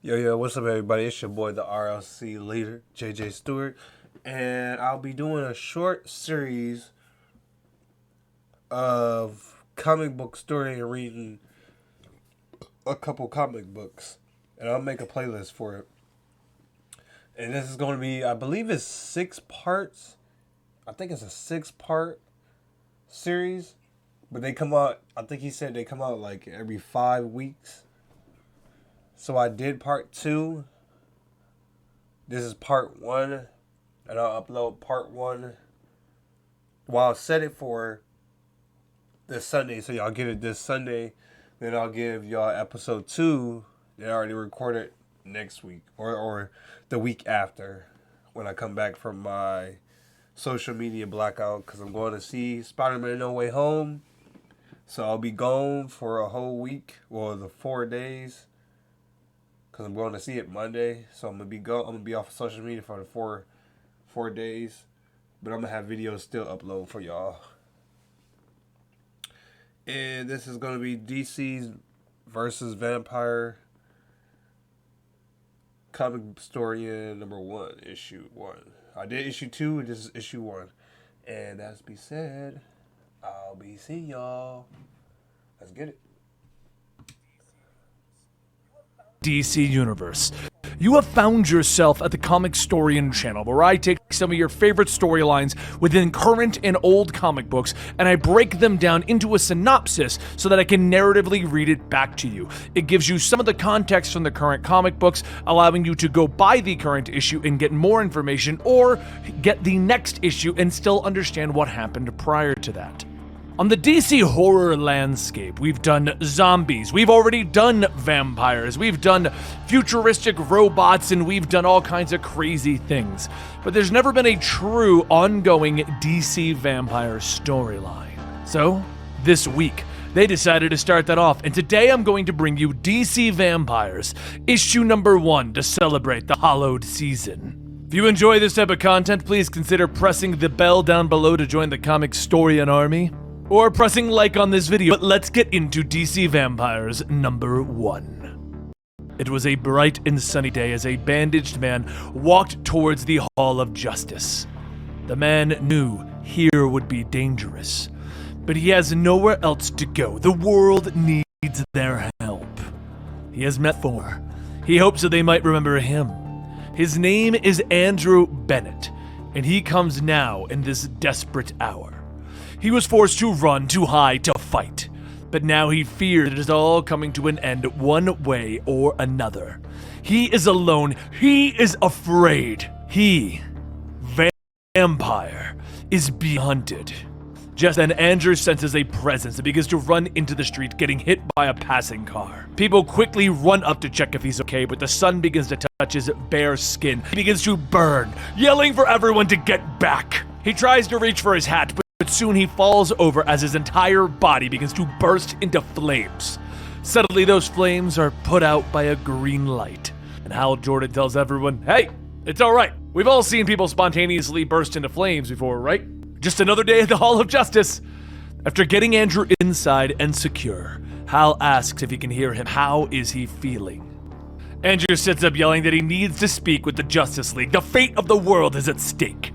Yo, what's up, everybody? It's your boy, the RLC leader, JJ Stewart, and I'll be doing a short series of comic book story and reading a couple comic books, and I'll make a playlist for it. And this is going to be, I believe it's 6 parts. I think it's a 6-part series, but they come out, I think he said they come out like every 5 weeks. So I did part 2. This is part 1. And I'll upload part 1. Well, I'll set it for this Sunday. So y'all get it this Sunday. Then I'll give y'all episode 2 that I already recorded next week. Or the week after. When I come back from my social media blackout. Because I'm going to see Spider-Man No Way Home. So I'll be gone for a whole week. Well, the 4 days. Because I'm going to see it Monday. So I'm gonna be off of social media for the four days. But I'm gonna have videos still upload for y'all. And this is gonna be DC's versus Vampire Comicstorian number 1, issue 1. I did issue 2, and this is issue 1. And as be said, I'll be seeing y'all. Let's get it. DC Universe. You have found yourself at the Comicstorian channel, where I take some of your favorite storylines within current and old comic books, and I break them down into a synopsis so that I can narratively read it back to you. It gives you some of the context from the current comic books, allowing you to go buy the current issue and get more information, or get the next issue and still understand what happened prior to that. On the DC horror landscape, we've done zombies, we've already done vampires, we've done futuristic robots, and we've done all kinds of crazy things. But there's never been a true ongoing DC vampire storyline. So, this week, they decided to start that off, and today I'm going to bring you DC Vampires, issue number 1, to celebrate the hallowed season. If you enjoy this type of content, please consider pressing the bell down below to join the Comicstorian army, or pressing like on this video. But let's get into DC Vampires number 1. It was a bright and sunny day as a bandaged man walked towards the Hall of Justice. The man knew here would be dangerous, but he has nowhere else to go. The world needs their help. He has met 4. He hopes that they might remember him. His name is Andrew Bennett, and he comes now in this desperate hour. He was forced to run, to hide, to fight. But now he fears it is all coming to an end one way or another. He is alone. He is afraid. He, vampire, is being hunted. Just then, Andrew senses a presence and begins to run into the street, getting hit by a passing car. People quickly run up to check if he's okay, but the sun begins to touch his bare skin. He begins to burn, yelling for everyone to get back. He tries to reach for his hat, but soon he falls over as his entire body begins to burst into flames. Suddenly, those flames are put out by a green light, and Hal Jordan tells everyone, "Hey, it's alright. We've all seen people spontaneously burst into flames before, right? Just another day at the Hall of Justice." After getting Andrew inside and secure, Hal asks if he can hear him. How is he feeling? Andrew sits up yelling that he needs to speak with the Justice League. The fate of the world is at stake.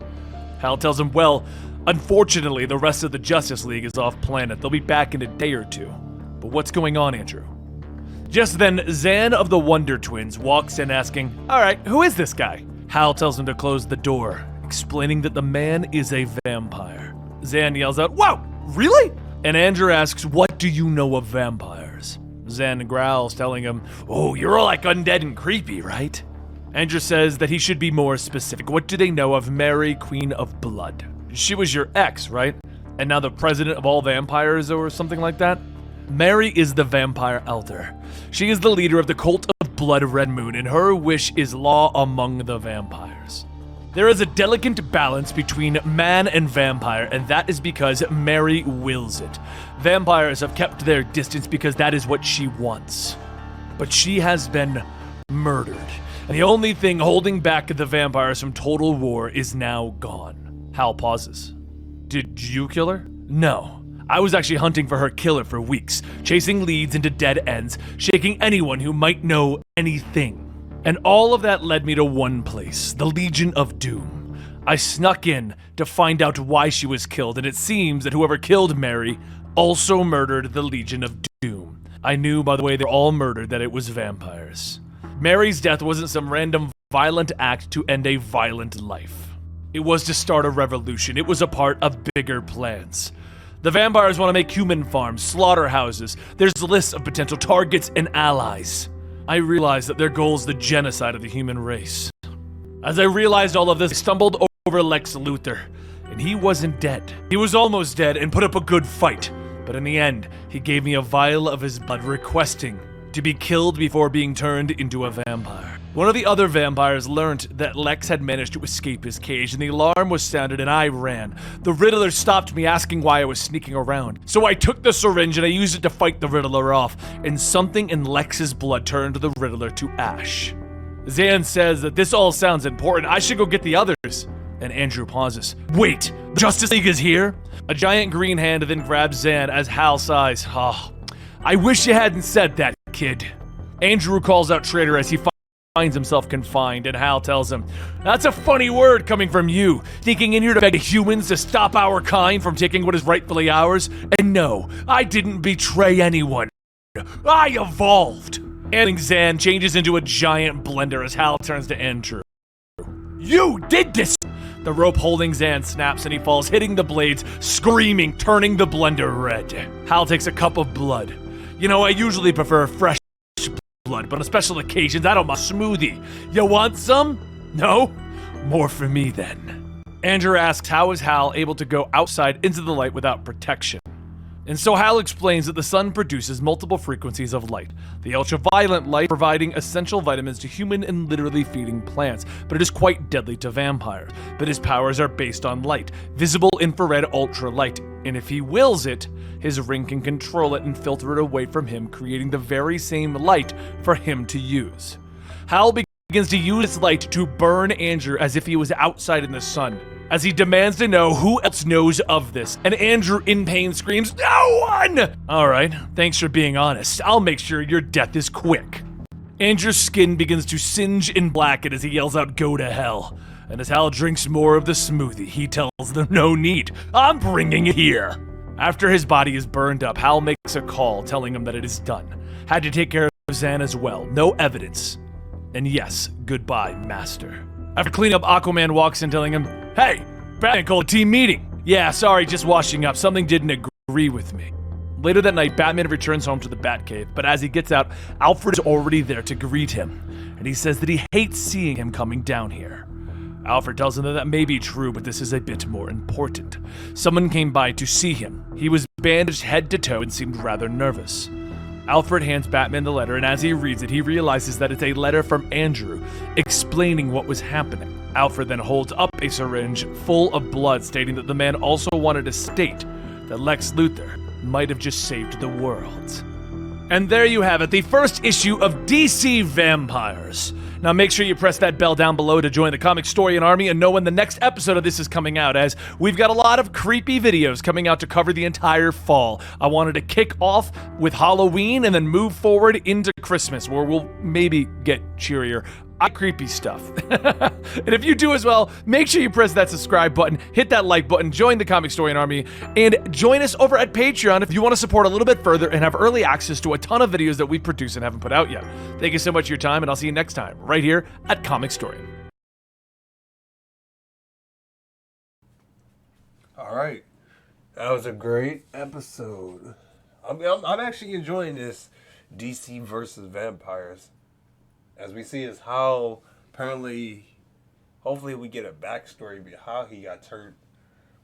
Hal tells him, well, unfortunately, the rest of the Justice League is off planet. They'll be back in a day or 2. But what's going on, Andrew? Just then, Zan of the Wonder Twins walks in asking, "Alright, who is this guy?" Hal tells him to close the door, explaining that the man is a vampire. Zan yells out, "Wow, really?" And Andrew asks, "What do you know of vampires?" Zan growls, telling him, "Oh, you're all like undead and creepy, right?" Andrew says that he should be more specific. What do they know of Mary, Queen of Blood? She was your ex, right? And now the president of all vampires or something like that? Mary is the vampire elder. She is the leader of the cult of Blood Red Moon, and her wish is law among the vampires. There is a delicate balance between man and vampire, and that is because Mary wills it. Vampires have kept their distance because that is what she wants. But she has been murdered, and the only thing holding back the vampires from total war is now gone. Hal pauses. Did you kill her? No. I was actually hunting for her killer for weeks, chasing leads into dead ends, shaking anyone who might know anything. And all of that led me to one place, the Legion of Doom. I snuck in to find out why she was killed, and it seems that whoever killed Mary also murdered the Legion of Doom. I knew by the way they're all murdered that it was vampires. Mary's death wasn't some random violent act to end a violent life. It was to start a revolution. It was a part of bigger plans. The vampires want to make human farms, slaughterhouses. There's lists of potential targets and allies. I realized that their goal is the genocide of the human race. As I realized all of this, I stumbled over Lex Luthor, and he wasn't dead. He was almost dead and put up a good fight, but in the end, he gave me a vial of his blood requesting to be killed before being turned into a vampire. One of the other vampires learned that Lex had managed to escape his cage, and the alarm was sounded and I ran. The Riddler stopped me asking why I was sneaking around. So I took the syringe and I used it to fight the Riddler off, and something in Lex's blood turned the Riddler to ash. Zan says that this all sounds important. I should go get the others. And Andrew pauses. Wait, the Justice League is here? A giant green hand then grabs Zan as Hal sighs. Oh, I wish you hadn't said that, kid. Andrew calls out Traitor as he finds himself confined, and Hal tells him, that's a funny word coming from you, sneaking in here to beg humans to stop our kind from taking what is rightfully ours. And no, I didn't betray anyone. I evolved. And Zan changes into a giant blender as Hal turns to Andrew. You did this! The rope holding Zan snaps and he falls, hitting the blades, screaming, turning the blender red. Hal takes a cup of blood. You know, I usually prefer fresh blood, but on special occasions, I don't mind smoothie. You want some? No? More for me then. Andrew asks how is Hal able to go outside into the light without protection? And so Hal explains that the sun produces multiple frequencies of light. The ultraviolet light providing essential vitamins to human and literally feeding plants, but it is quite deadly to vampires. But his powers are based on light, visible infrared ultralight, and if he wills it, his ring can control it and filter it away from him, creating the very same light for him to use. Hal begins to use its light to burn Andrew as if he was outside in the sun, as he demands to know who else knows of this, and Andrew in pain screams, no one! Alright, thanks for being honest. I'll make sure your death is quick. Andrew's skin begins to singe and blacken as he yells out, go to hell. And as Hal drinks more of the smoothie, he tells them no need. I'm bringing it here. After his body is burned up, Hal makes a call telling him that it is done. Had to take care of Zan as well. No evidence. And yes, goodbye, Master. After cleaning up, Aquaman walks in telling him, hey, Batman called a team meeting. Yeah, sorry, just washing up. Something didn't agree with me. Later that night, Batman returns home to the Batcave, but as he gets out, Alfred is already there to greet him. And he says that he hates seeing him coming down here. Alfred tells him that that may be true, but this is a bit more important. Someone came by to see him. He was bandaged head to toe and seemed rather nervous. Alfred hands Batman the letter, and as he reads it, he realizes that it's a letter from Andrew explaining what was happening. Alfred then holds up a syringe full of blood, stating that the man also wanted to state that Lex Luthor might have just saved the world. And there you have it, the first issue of DC Vampires. Now make sure you press that bell down below to join the Comicstorian army and know when the next episode of this is coming out, as we've got a lot of creepy videos coming out to cover the entire fall. I wanted to kick off with Halloween and then move forward into Christmas, where we'll maybe get cheerier. Creepy stuff. And if you do as well, make sure you press that subscribe button, hit that like button, join the Comicstorian army, and join us over at Patreon if you want to support a little bit further and have early access to a ton of videos that we produce and haven't put out yet. Thank you so much for your time, and I'll see you next time, right here at Comicstorian. All right. That was a great episode. I'm actually enjoying this DC versus vampires. As we see is how apparently, hopefully we get a backstory behind how he got turned.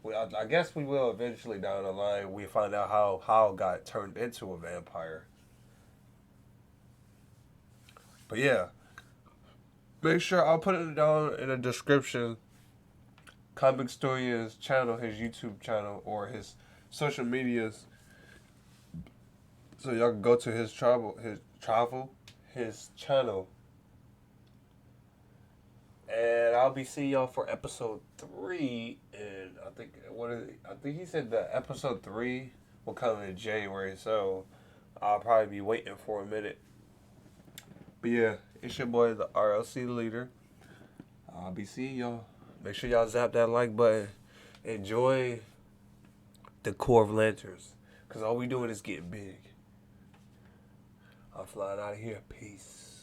Well, I guess we will eventually down the line. We find out how Hal got turned into a vampire. But yeah, make sure I'll put it down in the description. Comicstorian's channel, his YouTube channel, or his social medias, so y'all can go to his channel. And I'll be seeing y'all for episode 3, and I think he said that episode 3 will come in January, so I'll probably be waiting for a minute But yeah, it's your boy, the RLC leader. I'll be seeing y'all. Make sure y'all zap that like button. Enjoy the Corps of Lanterns. Because all we doing is getting big. I'm flying out of here. Peace.